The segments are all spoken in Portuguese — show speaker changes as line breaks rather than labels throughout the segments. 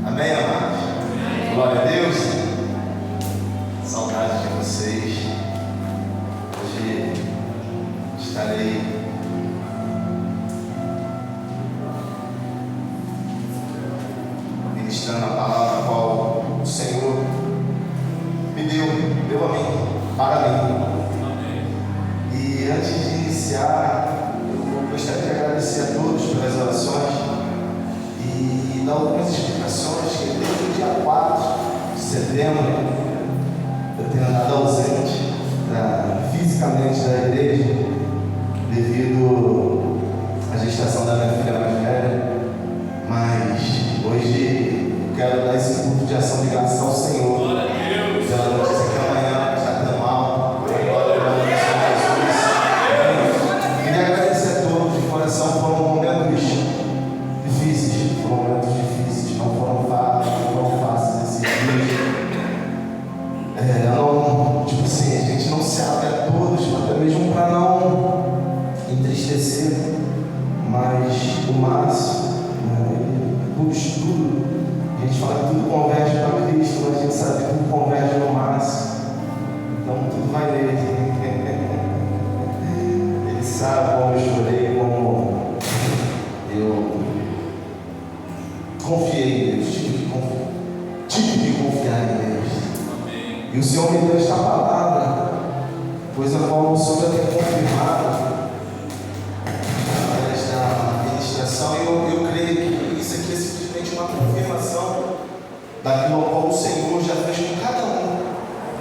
Amém, amados? Glória a Deus. Saudade de vocês. Hoje estarei ministrando a palavra a qual o Senhor me deu a mim, para mim. E antes de iniciar, eu gostaria de agradecer a todos pelas orações e dar algumas explicações que desde o dia 4 de setembro eu tenho andado ausente fisicamente da igreja devido à gestação da minha filha mais velha, mas hoje eu quero dar esse culto de ação de graça ao Senhor pela notícia que amanhã está tão mal. Queria agradecer a todos de coração. Foram momentos difíceis, não foram fáceis esses dias. A gente não se abre a todos, até mesmo para não entristecer, mas o Márcio, ele tudo. A gente fala que tudo converge para Cristo, mas a gente sabe que tudo converge no Márcio, então tudo vai nele. Ele sabe como eu chorei, como eu confiei em Deus, tive que confiar em Deus. E o Senhor me deu esta palavra, coisa qual o Senhor tem confirmado através da ministração. E eu creio que isso aqui é simplesmente uma confirmação daquilo qual o Senhor já fez com cada um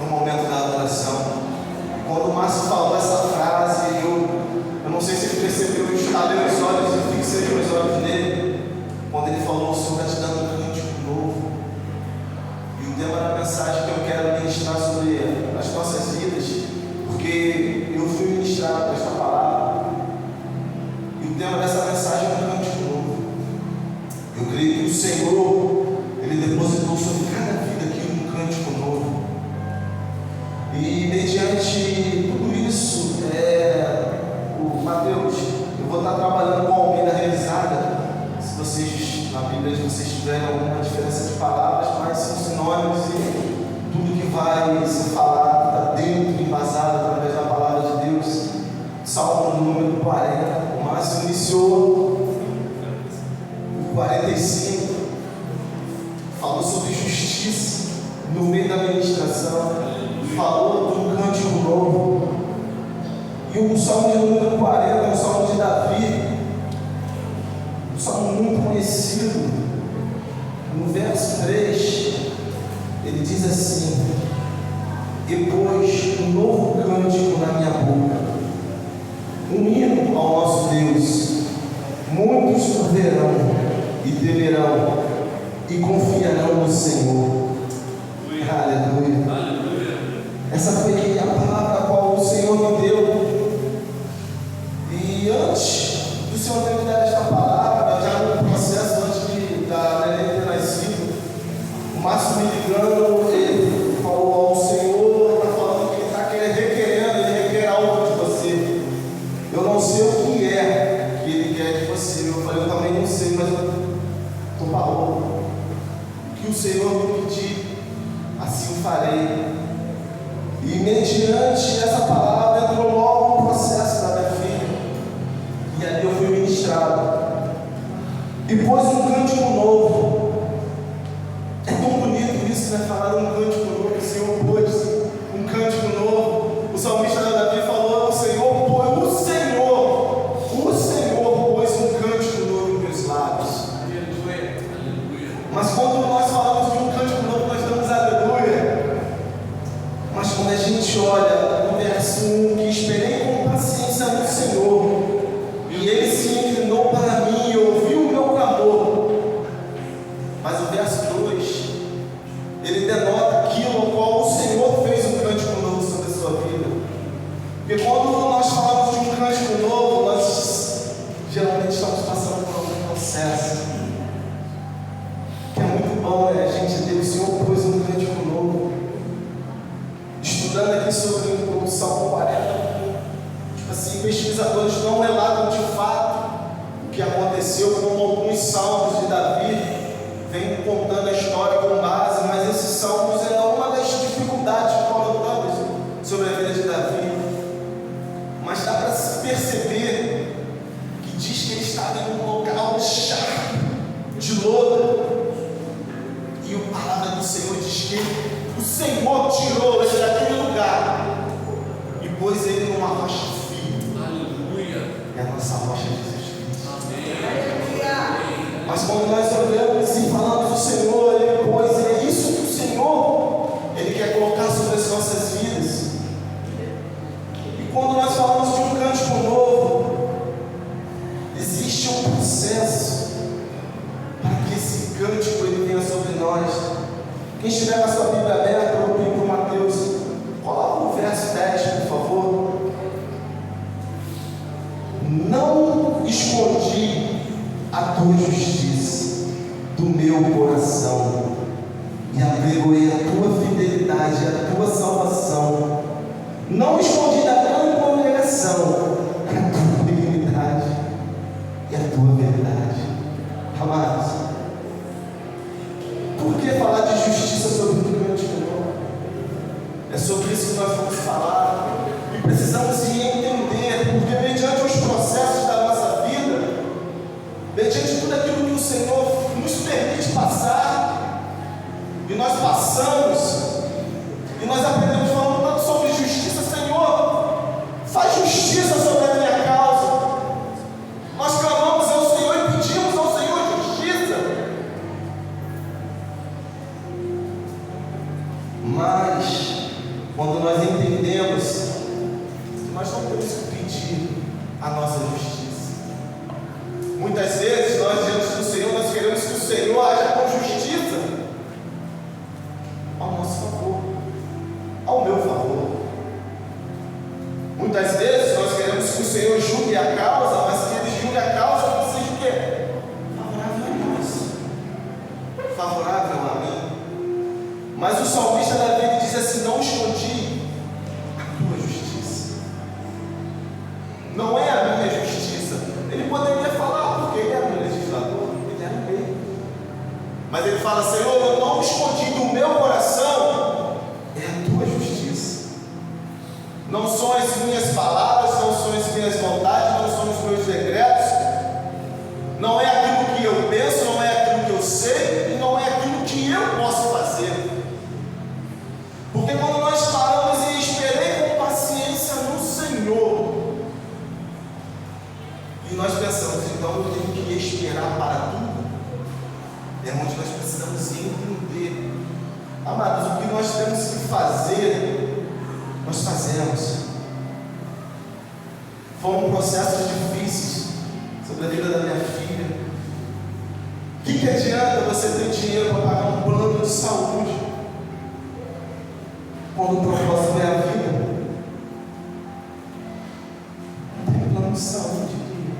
no momento da adoração. Quando o Márcio falou essa frase, eu não sei se ele percebeu, eu estalei os olhos e fixei meus olhos nele. Quando ele falou, o Senhor está te dando um cântico novo. E o tema da mensagem que eu quero ministrar sobre as nossas vidas, porque eu fui ministrado esta palavra. E o tema dessa mensagem é um cântico novo. Eu creio que o Senhor, Ele depositou sobre cada vida aqui um cântico novo. E mediante tudo isso, o Mateus, eu vou estar trabalhando com alguém da realizada. Se vocês, na Bíblia, vocês tiverem alguma diferença de palavras, mas são sinônimos e tudo que vai ser falado está dentro, embasado através da palavra de Deus. Salmo número 40, o Márcio iniciou o 45, falou sobre justiça no meio da ministração, falou de um cântico novo. E o Salmo de número 40 é um Salmo de Davi, um salmo muito conhecido. No verso 3, ele diz assim: e pôs um novo cântico na minha boca, um hino ao nosso Deus. Muitos verão e temerão e confiarão no Senhor. Aleluia. Essa foi a palavra a qual o Senhor me deu. E antes do Senhor ter me dado esta palavra, já no processo antes da Neném ter nascido, o Márcio me ligando, ele falou ao Senhor, está falando que ele está requerendo, ele requer algo de você. Eu não sei o que é que ele quer de você. Eu falei, eu também não sei, mas eu estou falando. O que o Senhor me pedir, assim o farei. E mediante essa palavra entrou logo o processo da minha filha. E ali eu fui ministrado. E pôs um cântico novo. É tão bonito isso, né? Falar um cântico novo. O Senhor pôs um cântico novo. O salmista Davi falou: o Senhor pôs um cântico novo em meus lábios. Mas quando nós falamos de um cântico novo, nós damos aleluia. Mas quando a gente olha no verso 1, que esperei com paciência no Senhor, e Ele se inclinou para mim e ouviu o meu clamor. Mas o verso 2, ele denota aquilo ao qual o Senhor fez um cântico novo sobre a sua vida. Porque quando nós falamos de um cântico novo, nós geralmente estamos passando por algum processo. Que é muito bom, né? A gente ter o Senhor pôs um cântico novo. Estudando aqui sobre o Salmo 40, tipo assim, pesquisadores não relatam de fato o que aconteceu, como alguns salmos de Davi vêm contando a toda. E a palavra do Senhor diz que o Senhor tirou ele daquele lugar e pôs ele numa rocha firme. Aleluia. É a nossa rocha de Jesus Cristo. Amém. Mas quando nós olhamos e falamos do Senhor, Ele pôs, é isso que o Senhor Ele quer colocar sobre as nossas vidas. E quando nós falamos de um cântico novo, existe um processo para que esse cântico ele venha sobre nós. Quem estiver com a sua Bíblia aberta, eu vou pedir para o Mateus, coloca o verso 10, por favor. Não escondi a tua justiça do meu coração e apregoei a tua fidelidade e a tua salvação. Não escondi da grande congregação a tua benignidade e a tua verdade. Amados, por que falar de justiça sobre o cântico novo? É sobre isso que nós vamos falar. E precisamos entender, porque mediante os processos da nossa vida, mediante tudo aquilo que o Senhor nos permite passar, e nós passamos, e nós aprendemos falando tanto sobre justiça. Senhor, faz justiça sobre a minha causa. Nós clamamos ao Senhor e pedimos ao Senhor justiça. Mas, quando nós entendemos que nós não temos que pedir a nossa justiça, muitas vezes nós, diante do Senhor, nós queremos que o Senhor haja com justiça ao nosso favor, ao meu favor. Muitas vezes nós queremos que o Senhor julgue a causa, mas que Ele julgue a causa que seja o quê? Favorável a nós, favorável a mim. Mas o salmista Davi diz assim: não escondi a tua justiça. Não é a minha justiça. Ele poderia falar, porque ele era um legislador, ele era um rei. Mas ele fala: Senhor, eu não escondi do meu coração, é a tua justiça. Não são as minhas palavras, não são as minhas vontades, não são os meus decretos, não é aquilo que eu penso, não é aquilo que eu sei, e não é aquilo que eu posso fazer. Porque quando nós paramos e esperei com paciência no Senhor, e nós pensamos, então eu tenho que esperar para tudo, é onde nós precisamos entender. Amados, o que nós temos que fazer, nós fazemos. Foram processos difíceis sobre a vida da minha filha. O que adianta você ter dinheiro para pagar um plano de saúde, quando o propósito é a vida? Não tem plano de saúde aqui.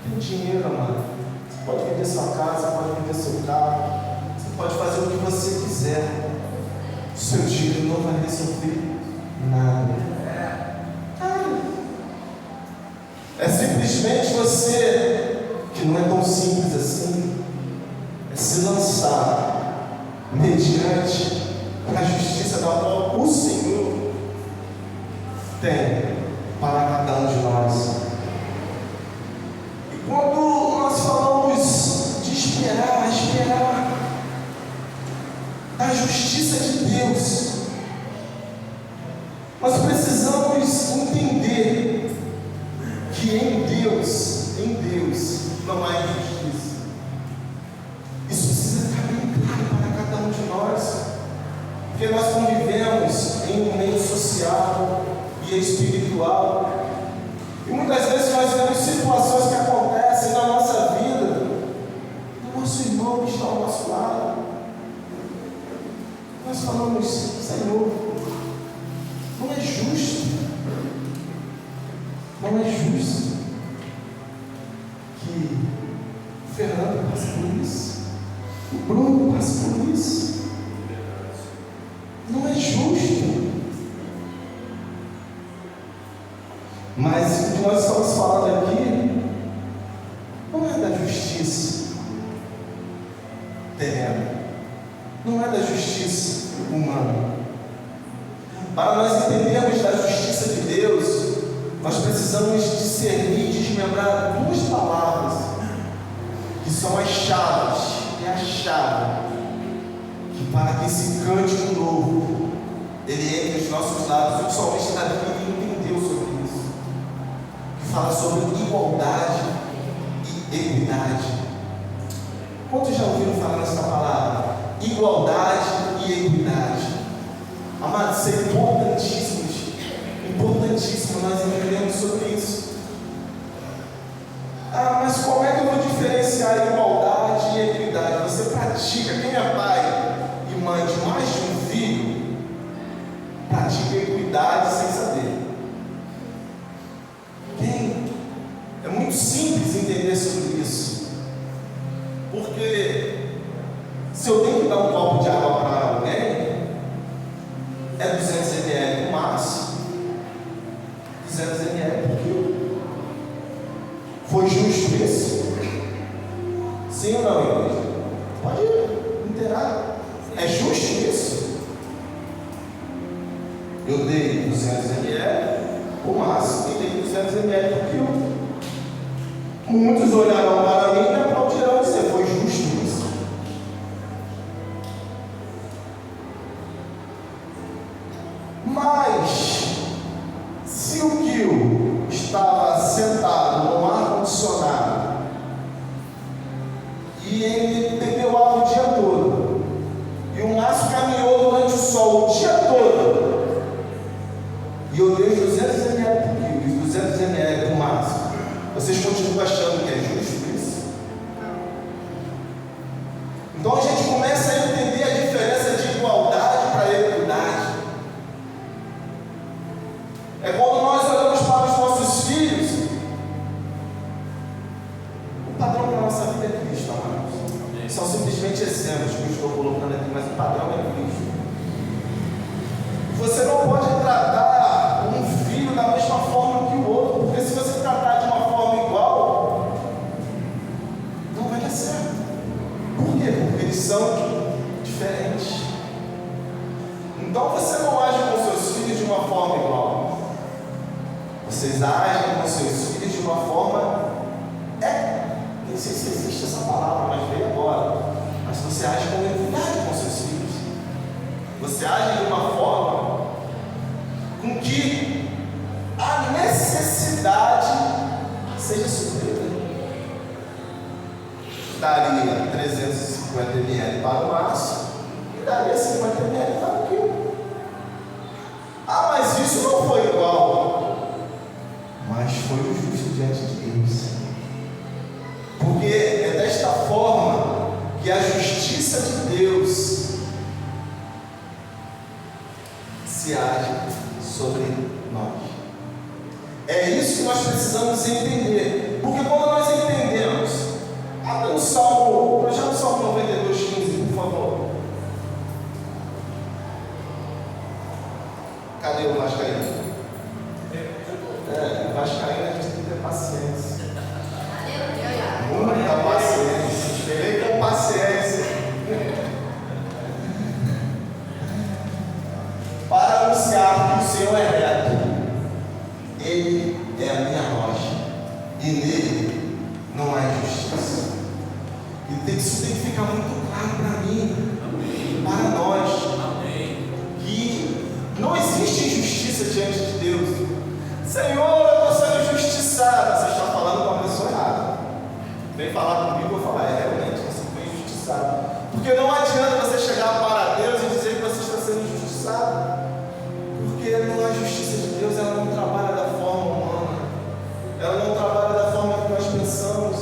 Tem dinheiro, amado. Você pode vender sua casa, pode vender seu carro, você pode fazer o que você quiser. O seu dinheiro não vai resolver nada. É simplesmente você, que não é tão simples assim, é se lançar mediante a justiça da qual o Senhor tem para cada um de nós. E quando nós falamos de esperar da justiça de Deus, nós precisamos entender que em Deus não há injustiça. Isso precisa estar bem claro para cada um de nós, porque nós convivemos em um meio social e espiritual, e muitas vezes nós vemos situações que acontecem na nossa vida, do nosso irmão que está ao nosso lado. Nós falamos: Senhor, não é justo que o Fernando passe por isso, o Bruno passe por isso. Não é justo. Mas o que nós estamos falando aqui não é da justiça terrena, não é da justiça humana. Para nós entendermos da justiça de Deus, nós precisamos discernir e desmembrar duas palavras que são as chaves, é a chave que para que esse cântico novo ele entre os nossos lábios. O salmista Davi entendeu sobre isso, que fala sobre igualdade e equidade. Quantos já ouviram falar nessa palavra? Igualdade e equidade. Amados, isso é importantíssimo, importantíssimo, nós entendemos sobre isso. Mas como é que eu vou diferenciar igualdade e equidade? Você pratica, quem é pai e mãe de mais de um filho, pratica equidade sem saber. É muito simples entender sobre isso. Porque se eu tenho que dar um copo de água para alguém, é 200 ml no máximo. 200 ml por quilo. Foi justo isso? Sim ou não, igreja? Pode inteirar. É justo isso? Eu dei 200 ml, o máximo, e dei 200 ml por quilo. Muitos olharão para mim e aplaudirão e dizer: foi justo isso. Mas, se o quilo estava sentado no ar-condicionado e ele bebeu água o dia todo, e o Márcio caminhou durante o sol o dia todo, e eu dei 200 ml por quilo, 200 ml por Márcio, vocês continuam achando que é justo isso? Então a gente começa a entender a diferença de igualdade para equidade. É quando nós olhamos para os nossos filhos, o padrão da nossa vida é Cristo, amados. São simplesmente exemplos que eu estou colocando aqui, mas o padrão é Cristo. Você não pode tratar um filho da mesma forma que o outro, porque se você tratar de uma forma igual, não vai dar certo. Por quê? Porque eles são diferentes. Então você não age com seus filhos de uma forma igual. Vocês agem com seus filhos de uma forma, nem sei se existe essa palavra, mas veio agora. Mas você age com equidade com seus filhos. Você age de uma forma com que a necessidade seja suprida. Daria 350 ml para o Márcio e daria 50 ml para o quilo. Mas isso não foi igual. Mas foi o justo diante de Deus. Porque é desta forma que a justiça de Deus se age sobre nós. É isso que nós precisamos entender. Porque quando nós entendemos, abre no Salmo, projeto do Salmo 92:15, por favor. Cadê o Vascaíno? Vascaíno, a gente tem que ter paciência. Muita paciência. Esperei com paciência. Para anunciar que o Senhor é reto, Ele é a minha rocha, e nele não há injustiça. Isso tem que ficar muito claro para mim, para nós, que não existe injustiça diante de Deus. Senhor, eu estou sendo injustiçado. Você está falando com a pessoa errada. Vem falar comigo, eu vou falar: realmente você foi injustiçado. Porque não adianta você chegar para Deus e dizer que você está sendo injustiçado. Porque a justiça de Deus, ela não trabalha da forma humana. Ela não trabalha da forma que nós pensamos.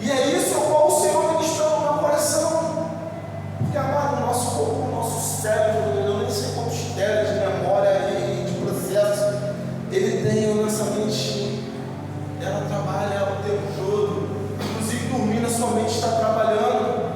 E é isso como o Senhor ministrou no meu coração. Porque, amado, o nosso corpo, o nosso cérebro, eu nem sei quantos teras de memória e de processo ele tem. A nossa mente, ela trabalha o tempo todo. Inclusive dormindo, a sua mente está trabalhando.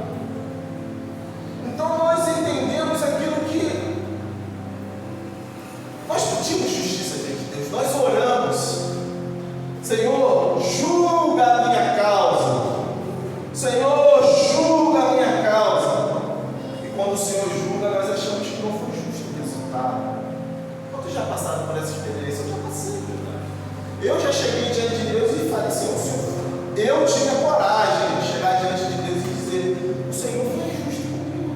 Senhor foi justo comigo.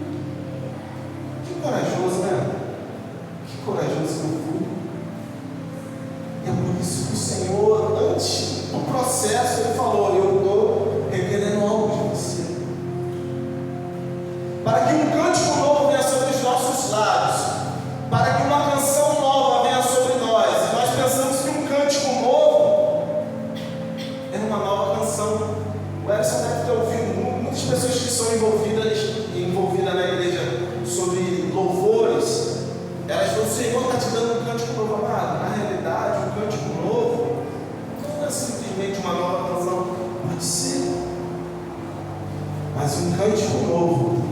Que corajoso, né? Que corajoso que eu fui. E é por isso que o Senhor, antes do processo, Ele falou: eu estou requerendo algo de você. Para que um cântico novo venha sobre os nossos lábios, para que uma canção nova venha sobre nós. E nós pensamos que um cântico novo é uma nova canção. O Edson deve ter ouvido muitas pessoas que são envolvidas na igreja sobre louvores. Elas falam: o Senhor está te dando um cântico novo, amado. Na realidade, um cântico novo não é simplesmente uma nova canção. Pode ser, mas um cântico novo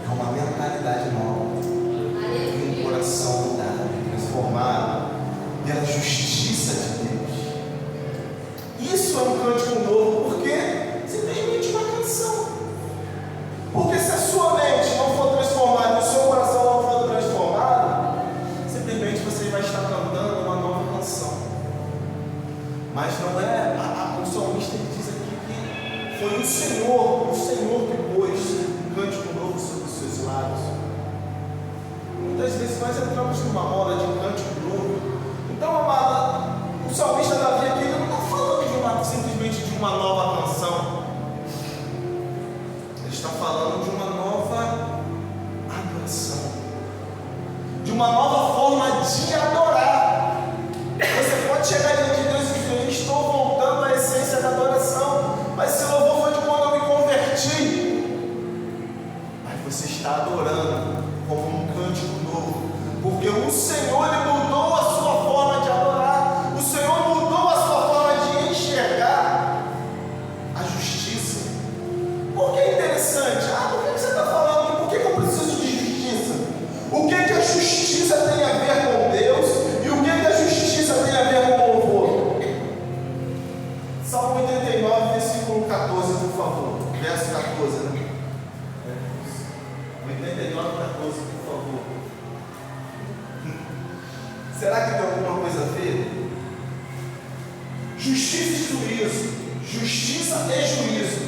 é uma mentalidade nova, e um coração mudado, transformado pela justiça de Deus. Isso é um cântico novo, porque simplesmente uma canção. Porque se a sua mente não for transformada, o seu coração não for transformado, simplesmente você vai estar cantando uma nova canção. Mas não é, o salmista diz aqui que foi o Senhor que pôs um cântico novo sobre os seus lábios. Muitas vezes nós entramos numa moda de cântico novo. Então, amada, o salmista Davi aqui não está falando simplesmente de uma nova canção. Ele está falando de uma nova adoração, de uma nova forma de adorar. Você pode chegar diante de Deus e dizer: eu estou voltando à essência da adoração, mas esse louvor foi de quando eu me converti. Mas você está adorando como um cântico novo, porque o Senhor, Ele mudou a sua forma de adorar. O Senhor mudou a sua forma de enxergar a justiça. Por que é interessante? Por que você está falando? Por que eu preciso de justiça? O que a justiça tem a ver com Deus? E o que a justiça tem a ver com o louvor? Salmo 89, versículo 14, por favor. Verso 14, né? 89, 14, por favor. Será que tem alguma coisa a ver? Justiça e juízo, justiça e juízo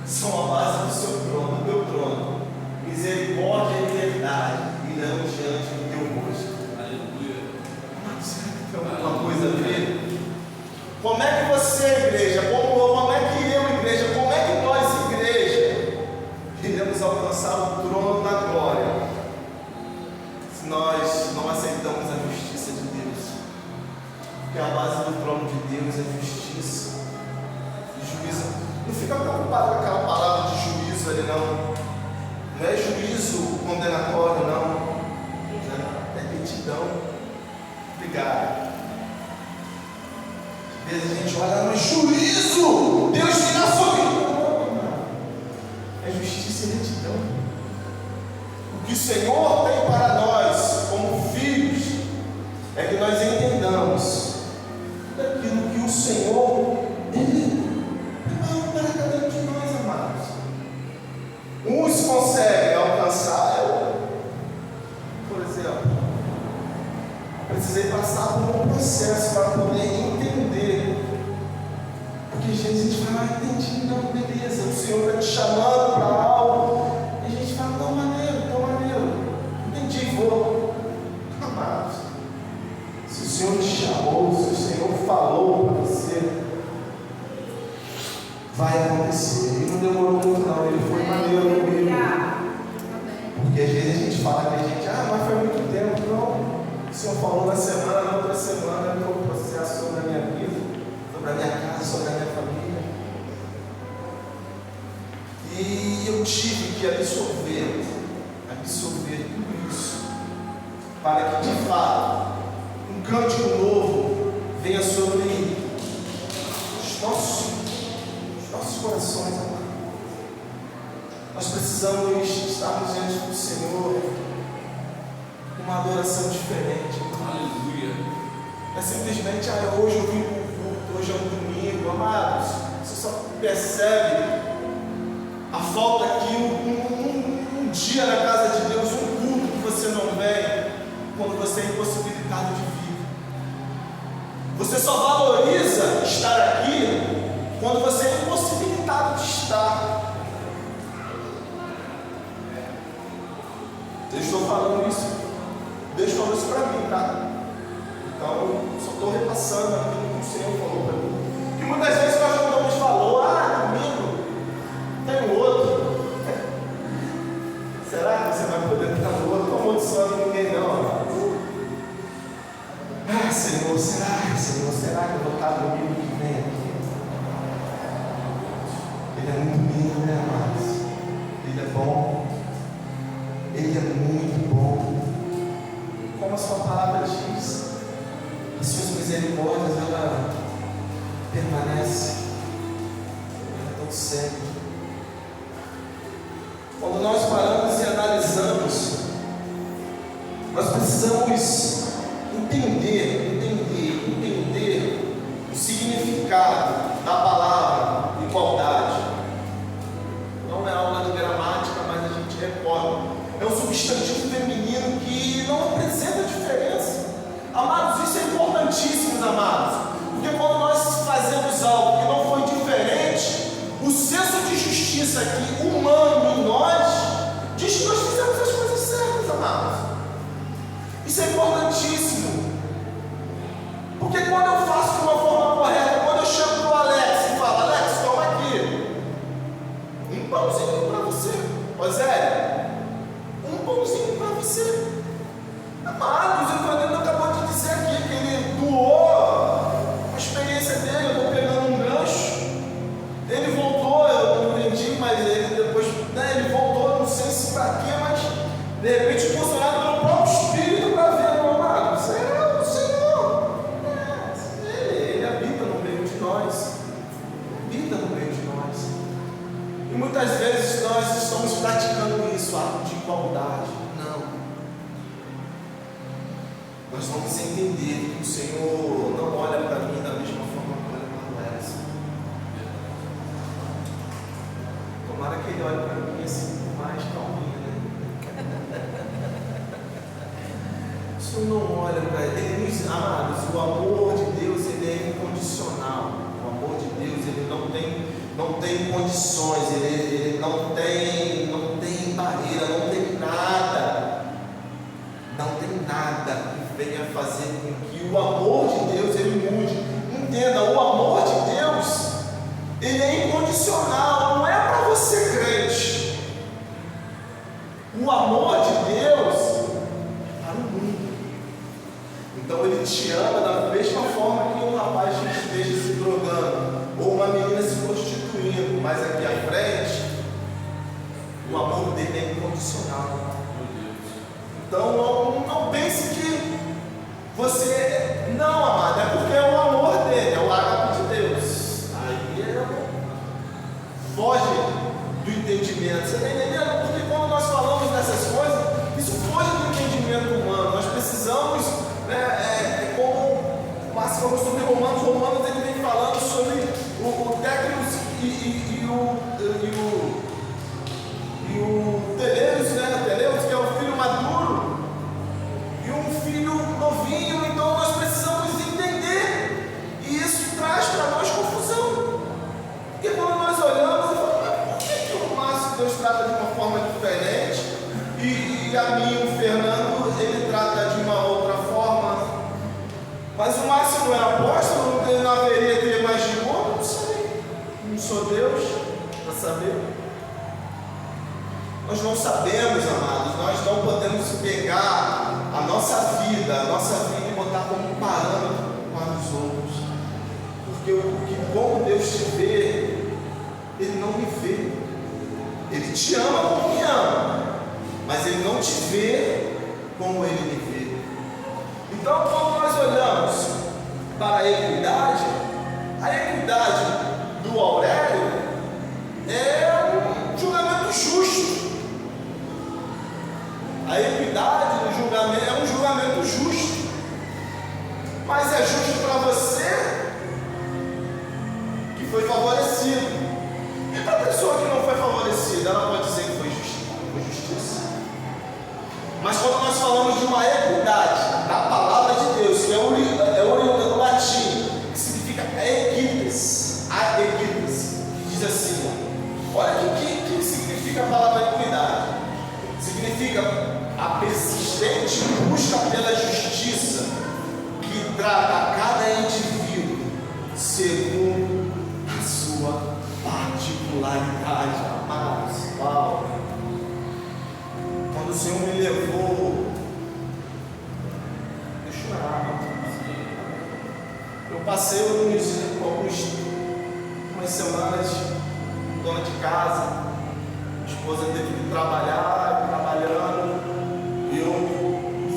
são a base do seu trono, do meu trono. Misericórdia e verdade irão diante do teu rosto. Aleluia. Mas será que tem alguma coisa a ver? Como é que você, igreja, como é que eu, igreja, como é que nós, igreja, iremos alcançar o trono da glória se nós não aceitamos a justiça de Deus? Porque a base do trono de Deus é justiça e juízo. Não fica preocupado com aquela palavra de juízo ali, não. Não é juízo condenatório, não. É retidão. Obrigado. Às vezes a gente olha, mas juízo! Deus virá sobre mim. Não. É justiça e retidão. O que o Senhor tem para nós, como filhos, é que nós entendamos daquilo que o Senhor, Ele preparou para cada um de nós, amados. Uns conseguem alcançar, por exemplo, precisei passar por um processo para poder entender. Porque às vezes a gente fala: entendi, não, beleza, o Senhor está te chamando para algo. E a gente fala: não, maneiro, entendi, vou. Amados, se o Senhor te chamou, se o Senhor falou para você, vai acontecer. E não demorou muito não, ele foi maneiro comigo. Porque às vezes a gente fala que a gente, mas foi muito tempo. Não, o Senhor falou na semana, na outra semana, eu vou processo sobre a minha vida, sobre a minha casa, sobre a minha família. E eu tive que absorver tudo isso, para que de fato um cântico novo venha sobre os nossos corações, amado. Nós precisamos estarmos diante do Senhor com uma adoração diferente. Aleluia. Não é simplesmente, hoje eu vim para o culto, hoje é um domingo, amados. Você só percebe a falta que um dia na casa de Deus, um culto que você não vem, quando você é impossibilitado de vir. Você só valoriza estar aqui quando você é impossibilitado de estar. estou falando isso, Deus falou isso para mim, tá? Então, só estou repassando aquilo que o Senhor falou para mim. Que muitas vezes nós não nos falou, domingo, tem outro. Será que você vai poder estar no outro? Não amaldiçoando ninguém não. Senhor, será que eu vou estar no domingo que vem aqui? Ele é muito lindo, né, amados? Ele é bom. Ele é muito bom. Como a sua palavra diz, as suas misericórdias, ela permanece tão sempre. Quando nós paramos e analisamos, nós precisamos entender o significado da palavra igualdade. Não é aula de gramática, mas a gente recorda. É um substantivo feminino que não apresenta diferença. Amados, isso é importantíssimo, amados. Porque quando nós fazemos algo que não foi diferente, o senso de justiça aqui, humano em nós, diz que nós fizemos as coisas certas, amados. Isso é importantíssimo. Porque quando eu faço de uma forma correta, quando eu chamo para o Alex e falo, Alex, toma aqui um pãozinho para você, Rosélio, um pãozinho para você. Amados, o Fernando acabou de dizer aqui que ele doou a experiência dele. Eu estou pegando um gancho. Ele voltou, eu não entendi, mas ele depois, ele voltou, não sei se para quê, mas de repente funcionado pelo próprio Espírito para ver, meu amado. Isso é o Senhor. Ele habita no meio de nós. Habita no meio de nós. E muitas vezes nós estamos praticando isso, ato de igualdade. Não. Nós vamos entender que o Senhor não olha para mim da mesma forma que olha para o Alex. Tomara que ele olhe para mim assim com mais calminha, né? O Senhor não olha para ele. Amados, o amor de Deus, ele é incondicional. O amor de Deus, ele não tem condições, ele não tem barreira, não tem nada. Não tem nada que venha fazer com que o amor de Deus ele mude. Entenda, o amor de Deus ele é incondicional, não é para você crente. O amor de Deus é para o mundo. Então ele te ama da mesma forma que um rapaz que esteja se drogando ou uma menina se prostituindo, mas aqui à frente o amor dele é incondicional. Então não pense que você não, amado, é porque é o amor dele, é o ágape de Deus. Aí foge do entendimento. Você está entendendo? Porque quando nós falamos dessas coisas, isso foge do entendimento humano. Nós precisamos, como o Márcio falou sobre Romanos ele vem falando sobre o técnico e o Teleus, que é o filho maduro, e um filho novinho. Então nós precisamos entender, e isso traz para nós confusão. Porque quando nós olhamos e falamos, por que o Márcio Deus trata de uma forma diferente, e a mim, o Fernando, ele trata de uma outra forma? Mas o Márcio não é apóstolo, ele não haveria ter mais de boa? Não sei, não sou Deus para saber. Nós não sabemos, amados, nós não podemos pegar a nossa vida e botar como parâmetro para os outros. Porque como Deus te vê, Ele não me vê. Ele te ama como me ama, mas Ele não te vê como Ele me vê. Então, quando nós olhamos para a equidade do Aurélio é um julgamento justo. A equidade do julgamento é um julgamento justo. Mas é justo para você que foi favorecido. E para a pessoa que não foi favorecida, ela pode dizer que foi justiça. Mas quando nós falamos de uma equidade da palavra de Deus, que é oriunda do latim, que significa equitas, que diz assim, olha o que significa a palavra equidade. significa a persistente busca pela justiça que trata cada indivíduo segundo a sua particularidade. Amados, uau! Quando o Senhor me levou, deixa eu chorar, eu passei algumas semanas dona de casa, minha esposa teve que trabalhar, trabalhando, eu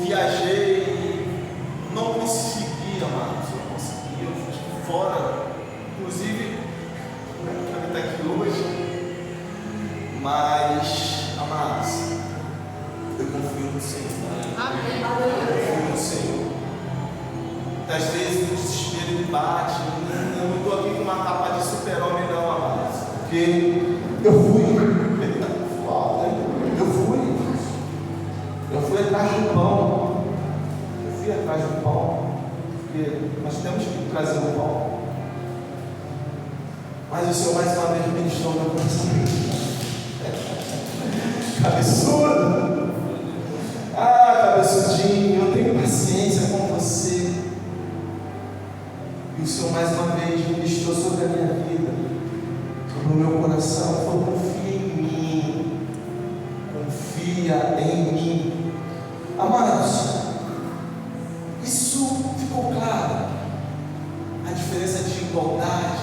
viajei, não conseguia, amados, não conseguia, eu fiquei fora, inclusive, para estar aqui hoje, mas, amados, eu confio no Senhor. Amém. Eu confio no Senhor. Muitas vezes o desespero me bate. Eu não estou aqui com uma capa de super-homem, não, amados. Porque eu fui atrás do pão. Eu fui atrás do pão. Porque nós temos que trazer o pão. Mas o Senhor mais uma vez ministrou meu coração. Cabeçudo! Ah, cabeçudinho, eu tenho paciência com você. E o Senhor mais uma vez ministrou sobre a minha vida, sobre o meu coração. Falou: confia em mim, confia em mim. Amados, isso ficou claro. A diferença de igualdade,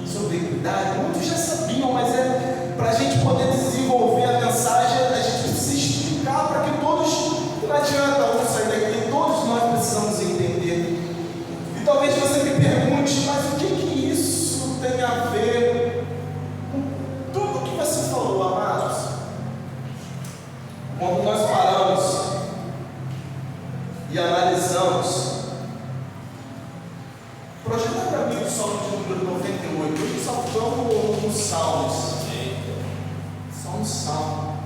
sobre equidade, muitos já sabiam, mas é para a gente poder desenvolver a mensagem, a gente precisa explicar para que todos, não adianta um sair daqui, todos nós precisamos entender. E talvez você me pergunte, mas o que isso tem a ver com tudo que você falou, amados? Quando nós paramos e analisamos, projeta para mim o Salmo de número 98, hoje saltamos no Salmos. Só um salmo.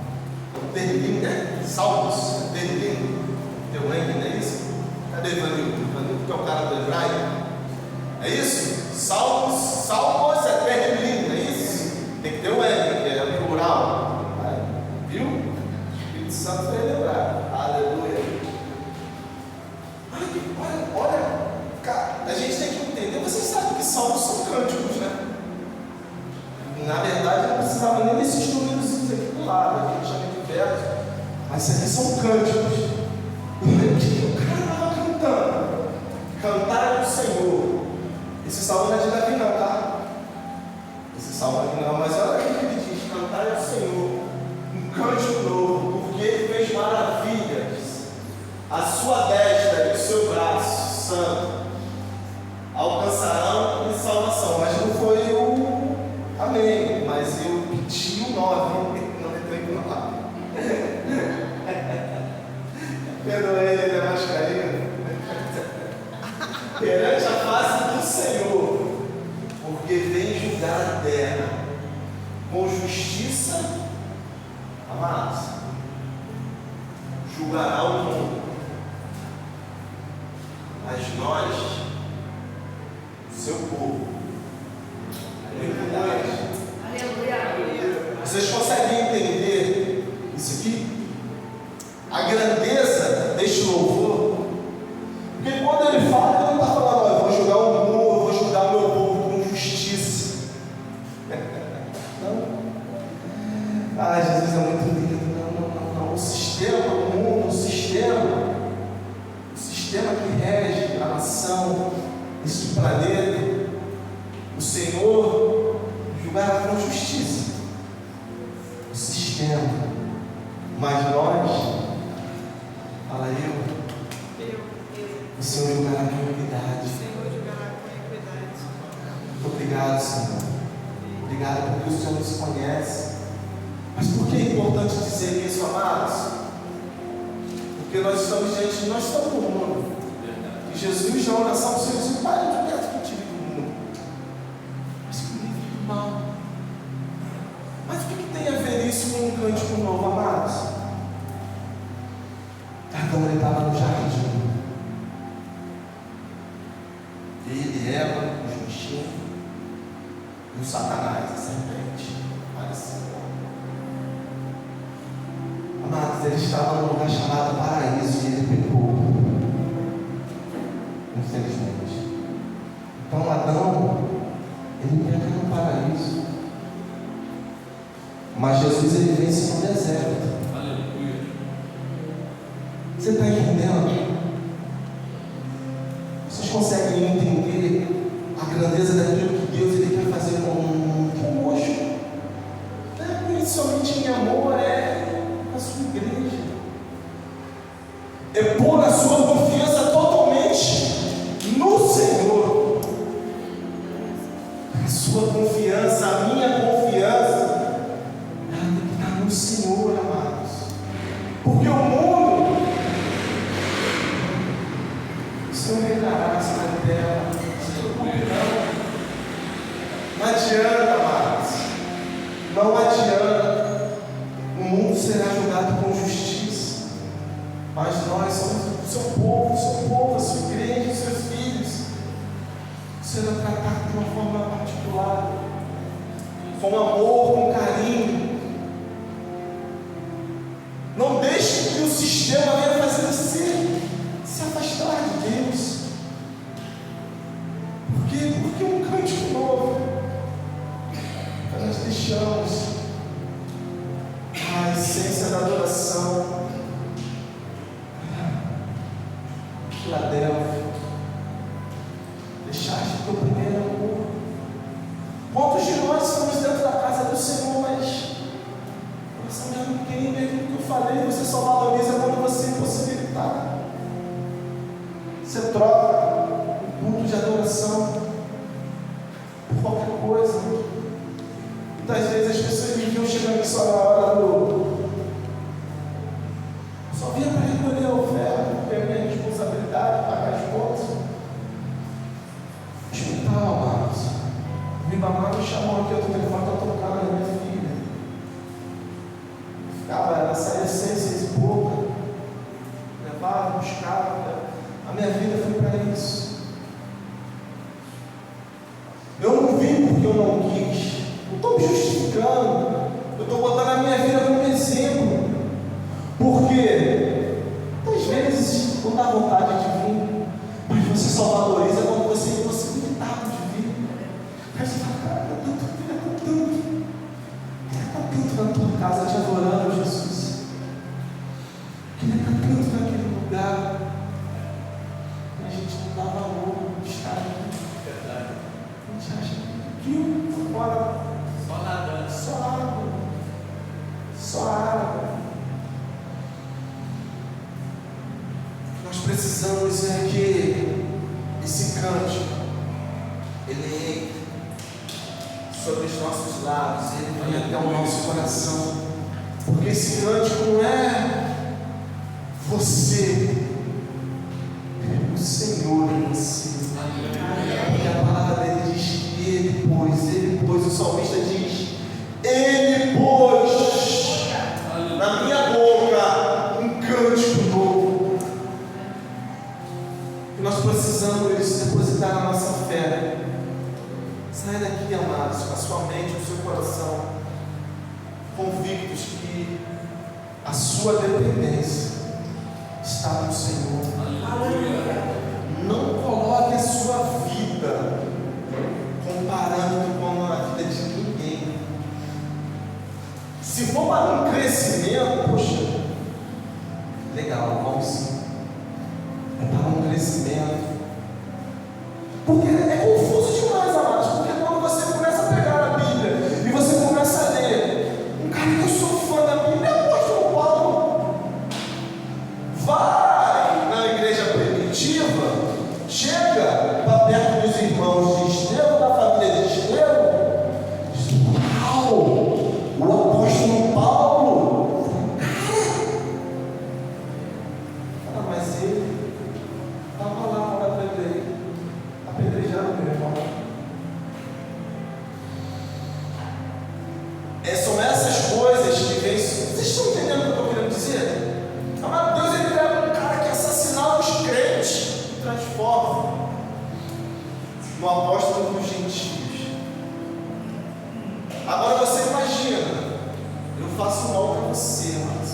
Terlin, né? Salmos, Terlin. Teu N, não é isso? Cadê o Ivanildo? Ivanildo que é o cara do hebraico. É isso? Salmos é Terlin, não é isso? Tem que ter o N, que é plural. Viu? O Espírito Santo vai lembrar. Aleluia. Olha, cara, a gente tem que entender. Vocês sabem que salmos são cânticos, né? Na verdade, não precisava nem desses números aqui do lado, aqui chama de verso, mas isso aqui são cânticos. O cara estava cantando. Cantar ao Senhor. Esse salmo não é de Davi, não, tá? Esse salmo aqui não, mas olha o que ele diz: cantar ao Senhor um cântico novo, porque ele fez maravilhas. A sua destra e o seu braço santo alcançarão em salvação. Mas não foi o amém, mas eu pedi o 9, não entrei no lá. Perdoei, ele é mais carinho. Perante a face do Senhor, porque vem julgar a terra com justiça, amados, julgará o mundo. Mas nós, seu povo, vocês conseguem entender isso aqui? A grandeza deste louvor. Porque quando ele fala, ele não está falando: ó, eu vou julgar o mundo, eu vou julgar o meu povo com justiça. Não. Ah, Jesus é muito lindo. Não. O sistema do mundo, o sistema que rege a nação, esse planeta, o Senhor julgará com justiça o sistema, mas nós, fala eu, o Senhor julgará com equidade. Muito obrigado, Senhor. Obrigado porque o Senhor nos conhece. Mas por que é importante dizer isso, amados? Porque nós estamos no mundo. E Jesus, na oração do Senhor, disse: Pai, eu quero que eu tire do mundo, mas que me livre do mal. Mas o que tem a ver isso com um cântico novo, amados? Adão, ele estava no jardim. Ele, Eva, o justinho, e o Satanás, a serpente, apareceu. Amados, ele estava num lugar chamado paraíso e ele pecou. Infelizmente. Então Adão, ele peca no paraíso. Mas Jesus, ele vence no deserto.
Aleluia.
Você está entendendo? Vocês conseguem entender a grandeza daquilo que Deus ele quer fazer conosco? Principalmente em amor, a sua igreja. É pôr a sua confiança totalmente no Senhor. A sua confiança, a minha confiança, ela tem que estar no Senhor, amados. Porque o mundo, o Senhor reinará sobre a terra. Não adianta, amados. Não adianta. O mundo será julgado com justiça. Mas nós somos o seu povo, a sua igreja, os seus filhos. Serão tratados de uma forma particular, com amor, com carinho. Não deixe que o sistema venha fazer você se afastar de Deus. Por quê? Porque um cântico novo, nós deixamos a essência da adoração. Filadélfia, deixaste o teu primeiro amor. Quantos de nós estamos dentro da casa do Senhor, mas coração mesmo queima, aquilo que eu falei, você só valoriza quando você impossibilitar. Você troca o culto de adoração por qualquer coisa. Muitas vezes as pessoas me viam chegando só na hora do. Só vinha para recolher a oferta, porque é minha responsabilidade, pagar as contas. Hospital, amados. O Ribamar me chamou aqui, eu estou telefone, estou tocando, minha filha. Ficava, ela saía 6 e pouca. Levava, buscava. A minha vida foi para isso. Eu não vim porque eu não quis. Não estou me justificando. Eu estou botando a minha vida como exemplo. Porque às vezes não dá vontade de vir, mas você só valoriza quando você é impossibilitado de vir. Aí você fala, cara, queria estar tanto na tua casa te adorando, Jesus. Queria estar tanto naquele lugar. A gente não dá valor de estar aqui.
Verdade.
A gente acha que fora
Só nadando.
só água. Só água. Nós precisamos que esse cântico ele entre sobre os nossos lábios, ele venha até o nosso coração. Porque esse cântico não é você, é o Senhor em você. Porque a palavra dele diz que ele pôs, o salmista diz, ele pôs na minha boca um cântico novo. E nós precisamos depositar na nossa fé. Sai daqui, amados, com a sua mente, com o seu coração, convictos que a sua dependência está no Senhor.
Aleluia.
Não coloque a sua vida comparando com a vida de ninguém. Se for para um crescimento, poxa, legal, vamos sim. É para um crescimento. Porque é confuso demais, amados. Porque quando você começa a pegar a Bíblia e você começa a ler, um cara que eu sou fã da Bíblia é o apóstolo Paulo. Vai na igreja primitiva, chega para perto dos irmãos de Estevão, da família de Estevão, diz, uau, o apóstolo Paulo, cara, mas ele estava lá para apedrejando meu irmão. São essas coisas que vêm. Vocês estão entendendo o que eu estou querendo dizer? Amado Deus, ele pega um cara que assassinava os crentes e transforma no apóstolo dos gentios. Agora você imagina, eu faço mal para você, mas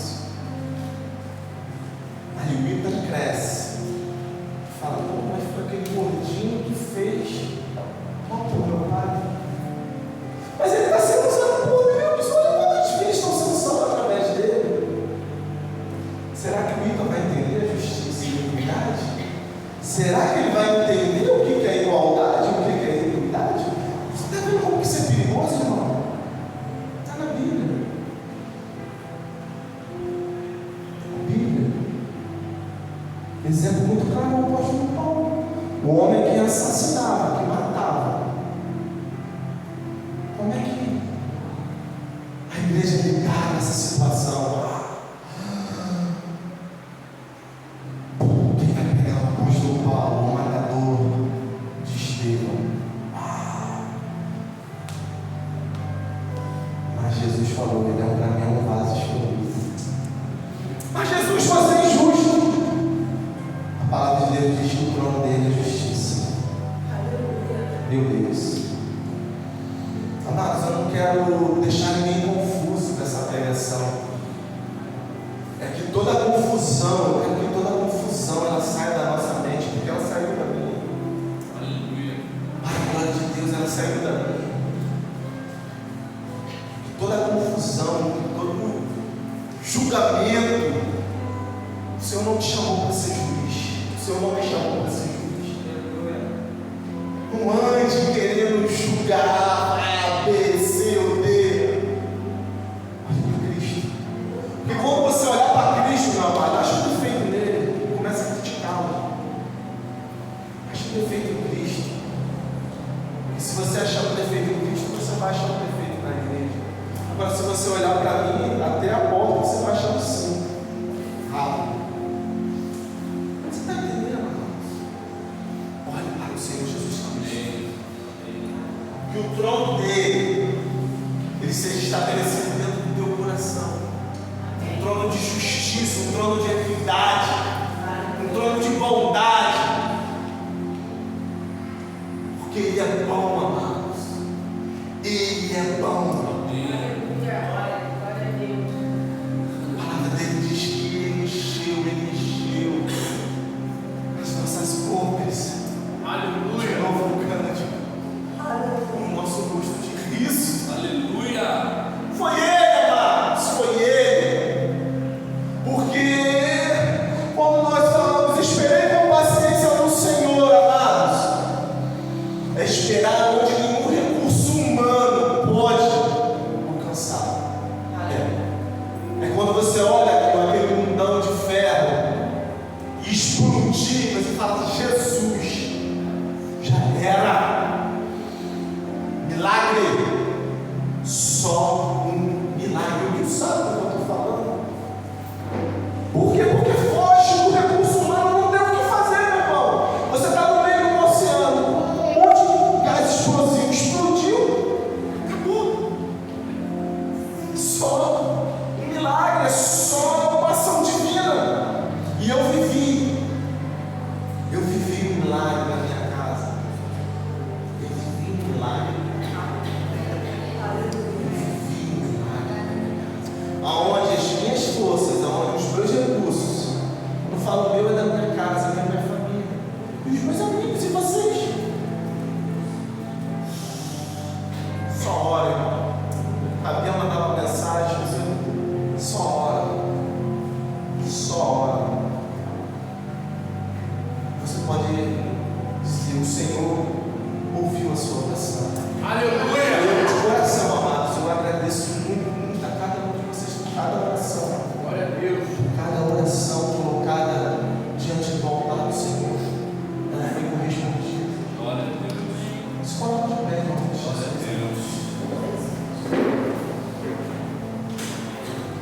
exemplo muito claro é o apóstolo Paulo. O homem que assassinava, que matava. Como é que a igreja lidar nessa situação? Quem vai pegar o apóstolo Paulo, o matador de Estevão? Mas Jesus falou: ele é um caminhão, um vaso escolhido. Mas Jesus, você é injusto. A palavra de Deus diz que o trono dele é justiça. Meu Deus. Amados, eu não quero deixar ninguém confuso com essa pregação. É que toda confusão ela sai da nossa mente, porque ela saiu da minha.
Aleluia.
Para a glória de Deus, ela saiu da minha. Toda confusão, todo julgamento, o Senhor não te chamou para ser juiz. O Senhor não me chamou para ser juiz. Não ande querendo julgar A, B, C ou D. Olha para Cristo. Porque quando você olhar para Cristo, meu amado, acha um defeito nele, começa a criticá-lo. Acha um defeito em Cristo. E se você achar um defeito em Cristo, você vai achar um defeito na igreja. Agora, se você olhar para mim, até a porta, você vai achar um sim. Você está entendendo, amados? Olha para o Senhor Jesus também. Que o trono dele, ele seja estabelecido dentro do teu coração. Um trono de justiça, um trono de equidade, um trono de bondade. Porque ele é bom, amados. Ele é bom. A palavra dele diz que ele encheu as nossas bocas.
Aleluia.
De novo cântico. O nosso rosto de riso.
Aleluia.
Foi ele, amados, foi ele. Porque quando nós falamos, esperei com paciência no Senhor, amados, é esperar onde nenhum recurso humano pode alcançar. É quando você olha aquele mundão de ferro e explodir, você fala: Jesus, já era. Milagre. Só um milagre. Tu sabe o que eu estou falando? Por quê? Porque foge do recurso humano, não tem o que fazer, meu irmão. Você está no meio do oceano, um monte de gás explosivo explodiu, acabou. Só um milagre, é só uma ação divina. E eu vivi um milagre na minha casa. Eu vivi um milagre. Aonde as minhas forças, aonde os meus recursos, não falo meu, é da minha casa, é da minha família, e os meus amigos e vocês. Só ora, irmão. A Bia mandava uma mensagem dizendo: só ora. Só ora. Você pode dizer: o Senhor ouviu a sua oração.
Aleluia.